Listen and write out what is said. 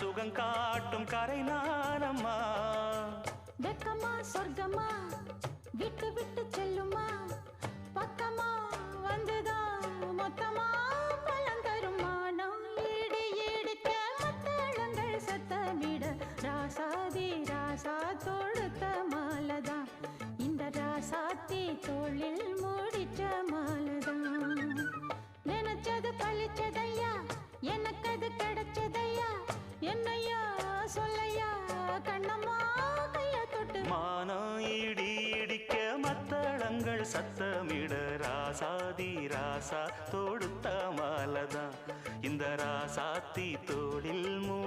சுகம் காட்டும் கரை நானம்மா. வெக்கமா சொர்க்கமா விட்டு விட்டு செல்லுமா, பக்கமா வந்துதான் மொத்தமா பலம் தருமா. நான் ஈடு ஈடுக்க மத்தளங்கள் சத்தமிட, ராசாதி ராசா தொடுத்த மாலதான், இந்த ராசாத்தி தோளில் முடிச்ச மாலதான். நினைச்சது பழிச்சதையா, எனக்கு அது கிடைச்சதையா, என்னையா சொல்லையா கண்ணம்மா கைய தொட்டு. மானம் இடி இடிக்க மத்தளங்கள் சத்தமிட, ராசாதி ராசா தொடுத்த மாலதான், இந்த ராசாத்தி தோளில் மூடி